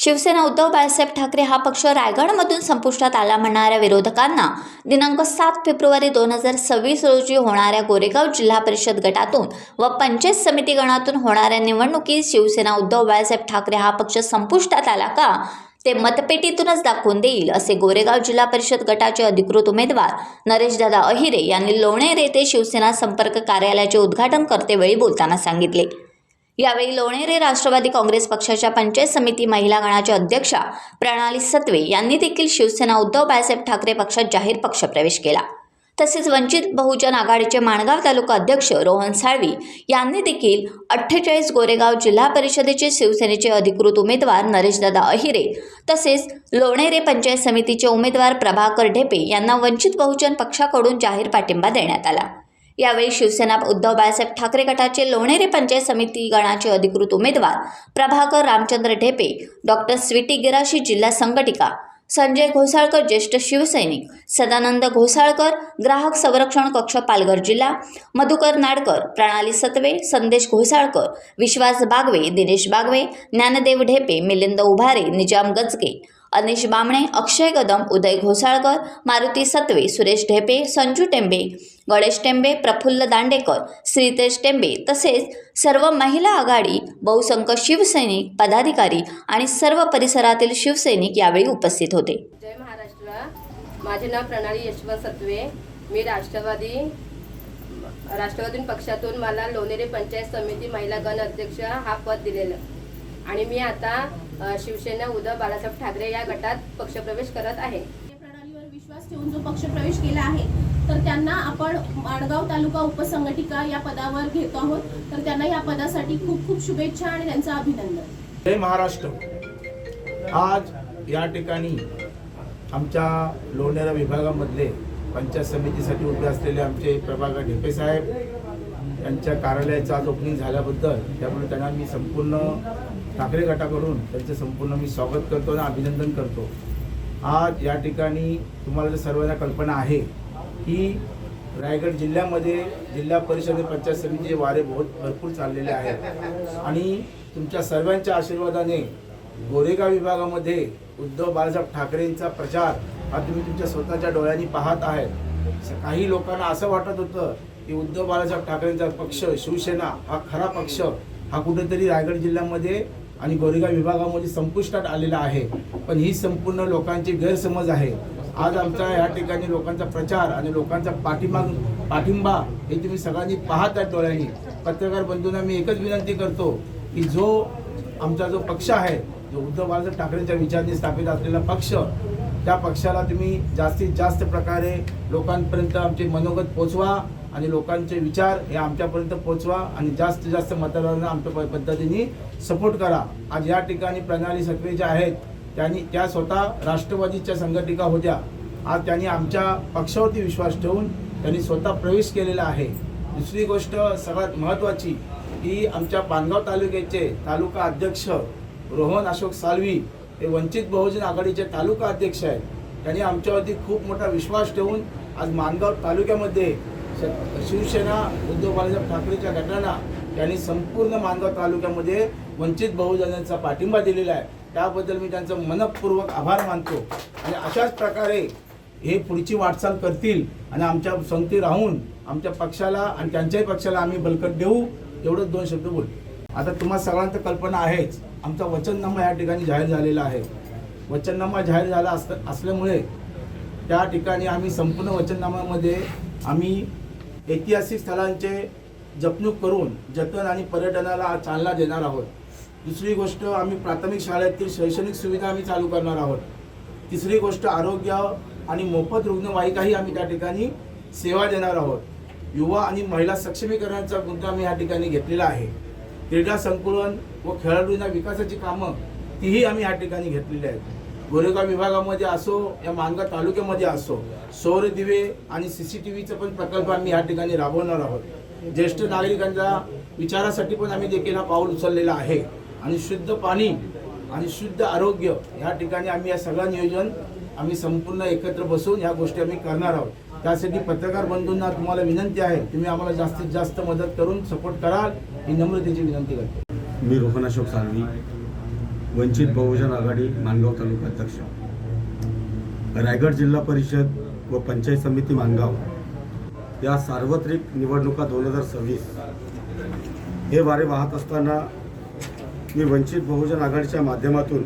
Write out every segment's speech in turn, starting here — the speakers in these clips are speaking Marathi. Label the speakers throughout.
Speaker 1: शिवसेना उद्धव बाळासाहेब ठाकरे हा पक्ष रायगडमधून संपुष्टात आला म्हणणाऱ्या विरोधकांना दिनांक 7 फेब्रुवारी 2026 रोजी होणाऱ्या गोरेगाव जिल्हा परिषद गटातून व पंचायत समिती गणातून होणाऱ्या निवडणुकीत शिवसेना उद्धव बाळासाहेब ठाकरे हा पक्ष संपुष्टात आला का ते मतपेटीतूनच दाखवून देईल, असे गोरेगाव जिल्हा परिषद गटाचे अधिकृत उमेदवार नरेशदादा अहिरे यांनी लोणेर येथे शिवसेना संपर्क कार्यालयाचे उद्घाटन करतेवेळी बोलताना सांगितले। यावेळी लोणेरे राष्ट्रवादी काँग्रेस पक्षाच्या पंचायत समिती महिला गणाच्या अध्यक्षा प्रणाली सत्वे यांनी देखील शिवसेना उद्धव बाळासाहेब ठाकरे पक्षात जाहीर पक्षप्रवेश केला। तसेच वंचित बहुजन आघाडीचे माणगाव तालुका अध्यक्ष रोहन साळवी यांनी देखील 48 गोरेगाव जिल्हा परिषदेचे शिवसेनेचे अधिकृत उमेदवार नरेशदादा अहिरे तसेच लोणेरे पंचायत समितीचे उमेदवार प्रभाकर ढेपे यांना वंचित बहुजन पक्षाकडून जाहीर पाठिंबा देण्यात आला। यावेळी शिवसेना उद्धव बाळासाहेब ठाकरे गटाचे लोणेरे पंचायत समिती गणाचे अधिकृत उमेदवार प्रभाकर रामचंद्र ढेपे, डॉक्टर स्वीटी गिराशी जिल्हा संघटिका, संजय घोसाळकर ज्येष्ठ शिवसैनिक, सदानंद घोसाळकर ग्राहक संरक्षण कक्ष पालघर जिल्हा, मधुकर नाडकर, प्रणाली सत्वे, संदेश घोसाळकर, विश्वास बागवे, दिनेश बागवे, ज्ञानदेव ढेपे, मिलिंद उभारे, निजाम गजगे, अनिश बामणे, अक्षय कदम, उदय घोसाळकर, मारुती सत्वे, सुरेश ढेपे, संजू टेंबे, गणेश टेंबे, प्रफुल्ल दांडेकर, श्रीतेज टेंबे तसेच सर्व महिला आघाडी, बहुसंख्य शिवसैनिक पदाधिकारी आणि सर्व परिसरातील शिवसैनिक यावेळी उपस्थित होते।
Speaker 2: जय महाराष्ट्र। माझे नाव प्रणाली यशवंत सत्वे। मी राष्ट्रवादी पक्षातून मला लोणेरे पंचायत समिती महिला गण अध्यक्ष हा पद दिलेलं आणि मी आता शिवसेना उद्धव बाळासाहेब ठाकरे या गटात पक्षप्रवेश करत आहे।
Speaker 3: प्रणालीवर विश्वास ठेवून जो पक्षप्रवेश केला आहे तर त्यांना आपण माणगाव तालुका उपसंघटिका या पदावर घेतो आहोत, तर त्यांना या पदासाठी खूप खूप शुभेच्छा आणि त्यांचं अभिनंदन।
Speaker 4: जय महाराष्ट्र। आज या ठिकाणी आमच्या लोणेरा विभागामधले पंचायत समितीसाठी उभे असलेले आमचे प्रभाकर ढेपे साहेब यांच्या कार्यालयाचं आज ओपनिंग झाल्याबद्दल त्यामुळे त्यांना मी संपूर्ण ठाकरे गटाकडून त्यांचं संपूर्ण मी स्वागत करतो आणि अभिनंदन करतो। आज या ठिकाणी तुम्हाला तर सर्वांना कल्पना आहे की रायगड जिल्ह्यामध्ये जिल्हा परिषद पंचायत समितीचे वारे भरपूर चाललेले आहेत आणि तुमच्या सर्वांच्या आशीर्वादाने गोरेगाव विभागामध्ये उद्धव बाळासाहेब ठाकरेंचा प्रचार हा तुम्ही तुमच्या स्वतःच्या डोळ्यांनी पाहत आहेत। काही लोकांना असं वाटत होतं की उद्धव बाळासाहेब ठाकरेंचा पक्ष शिवसेना हा खरा पक्ष हा कुठेतरी रायगड जिल्ह्यामध्ये आणि गोरेगाव विभागामध्ये संपुष्टात आलेला आहे, पण ही संपूर्ण लोकांची गैरसमज आहे। आज आमचा या ठिकाणी लोकांचा प्रचार आणि लोकांचा पाठिंबा हे तुम्ही सगळ्यांनी पाहत आहेत डोळ्यांनी। पत्रकार बंधूंना मी एकच विनंती करतो की जो आमचा जो पक्ष आहे, जो उद्धव बाळासाहेब ठाकरेंच्या विचारांनी स्थापित असलेला पक्ष, त्या पक्षाला तुम्ही जास्तीत जास्त प्रकारे लोकांपर्यंत आमचे मनोगत पोचवा आणि लोकांचे विचार हे आमच्यापर्यंत पोचवा आणि जास्तीत जास्त मतदारांना आमच्या पद्धतीने सपोर्ट करा। आज या ठिकाणी प्रणाली सत्वे ज्या आहेत त्या स्वतः राष्ट्रवादीच्या संघटिका होत्या। आज त्यांनी आमच्या पक्षावरती विश्वास ठेवून त्यांनी स्वतः प्रवेश केलेला आहे। दुसरी गोष्ट सगळ्यात महत्त्वाची की आमच्या माणगाव तालुक्याचे तालुका अध्यक्ष रोहन अशोक साळवी हे वंचित बहुजन आघाडीचे तालुका अध्यक्ष आहेत। त्यांनी आमच्यावरती खूप मोठा विश्वास ठेवून आज माणगाव तालुक्यामध्ये शिवसेना उद्धव बाळासाहेब ठाकरेच्या गटाला त्यांनी संपूर्ण माणगाव तालुक्यामध्ये वंचित बहुजनांचा पाठिंबा दिलेला आहे। त्याबद्दल मी त्यांचं मनपूर्वक आभार मानतो आणि अशाच प्रकारे हे पुढची वाटचाल करतील आणि आमच्या संगती राहून आमच्या पक्षाला आणि त्यांच्याही पक्षाला आम्ही बळकट देऊ, एवढंच 2 शब्द बोलतो। आता तुम्हाला सगळ्यांना कल्पना आहेच, आमचा वचननामा या ठिकाणी जाहीर झालेला आहे। वचननामा जाहीर झाला असल्यामुळे त्या ठिकाणी आम्ही संपूर्ण वचननाम्यामध्ये आम्ही ऐतिहासिक स्थळांचे जपणूक करून जतन आणि पर्यटनाला चालना देणार आहोत। दुसरी गोष्ट आम्ही प्राथमिक शाळेतील शैक्षणिक सुविधा आम्ही चालू करणार आहोत। तिसरी गोष्ट आरोग्य आणि मोफत रुग्णवाहिकाही आम्ही त्या ठिकाणी सेवा देणार आहोत। युवा आणि महिला सक्षमीकरणाचा मुद्दा आम्ही या ठिकाणी घेतलेला आहे। क्रीडा संकुलन व खेळाडूंना विकासाची कामं तीही आम्ही या ठिकाणी घेतलेली आहेत। गोरेगाव विभागामध्ये असो या माणगाव तालुक्यामध्ये असो सौर दिवे आणि CCTVचा पण प्रकल्प आम्ही या ठिकाणी राबवणार आहोत। ज्येष्ठ नागरिकांच्या विचारासाठी पण आम्ही देखील हा पाऊल उचललेला आहे आणि शुद्ध पाणी आणि शुद्ध आरोग्य या ठिकाणी आम्ही या सगळं नियोजन आम्ही संपूर्ण एकत्र बसून या गोष्टी आम्ही करणार आहोत। त्यासाठी पत्रकार बंधूंना तुम्हाला विनंती आहे, तुम्ही आम्हाला जास्तीत जास्त मदत करून सपोर्ट कराल ही नम्रतेची विनंती करतो।
Speaker 5: मी रोहन अशोक साळवी वंचित बहुजन आघाडी माणगाव तालुका अध्यक्ष. रायगड जिल्हा परिषद व पंचायत समिती माणगाव या सार्वत्रिक निवडणुका 2026 हे वारे वाहत असताना मी वंचित बहुजन आघाडीच्या माध्यमातून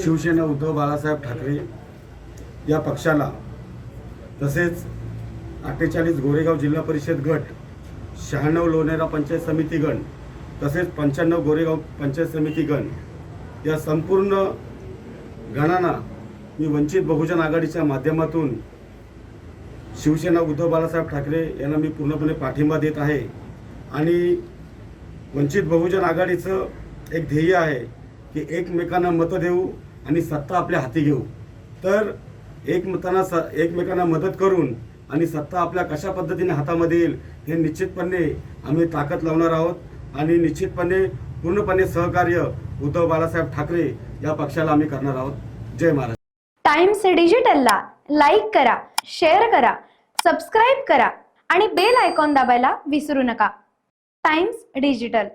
Speaker 5: शिवसेना उद्धव बाळासाहेब ठाकरे या पक्षाला, तसेच 48 गोरेगाव जिल्हा परिषद गट, 96 लोणेरा पंचायत समिती गण, तसेच 95 गोरेगाव पंचायत समिती गण या संपूर्ण गणांना मी वंचित बहुजन आघाडीच्या माध्यमातून शिवसेना उद्धव बाळासाहेब ठाकरे यांना मी पूर्णपणे पाठिंबा देत आहे. आणि वंचित बहुजन आघाडीचं एक ध्येय आहे की एकमेकांना मतं देऊ आणि सत्ता आपल्या हाती घेऊ. तर एकमेकांना मदत करून आणि सत्ता आपल्या कशा पद्धतीने हातामध्ये येईल हे निश्चितपणे आम्ही ताकद लावणार आहोत आणि निश्चितपणे पूर्णपणे सहकार्य उद्धव बाळासाहेब ठाकरे या पक्षाला आम्ही करणार आहोत. जय महाराष्ट्र.
Speaker 6: टाइम्स डिजिटलला लाईक करा, शेअर करा, सबस्क्राईब करा आणि बेल आयकॉन दाबायला विसरू नका. Times digital.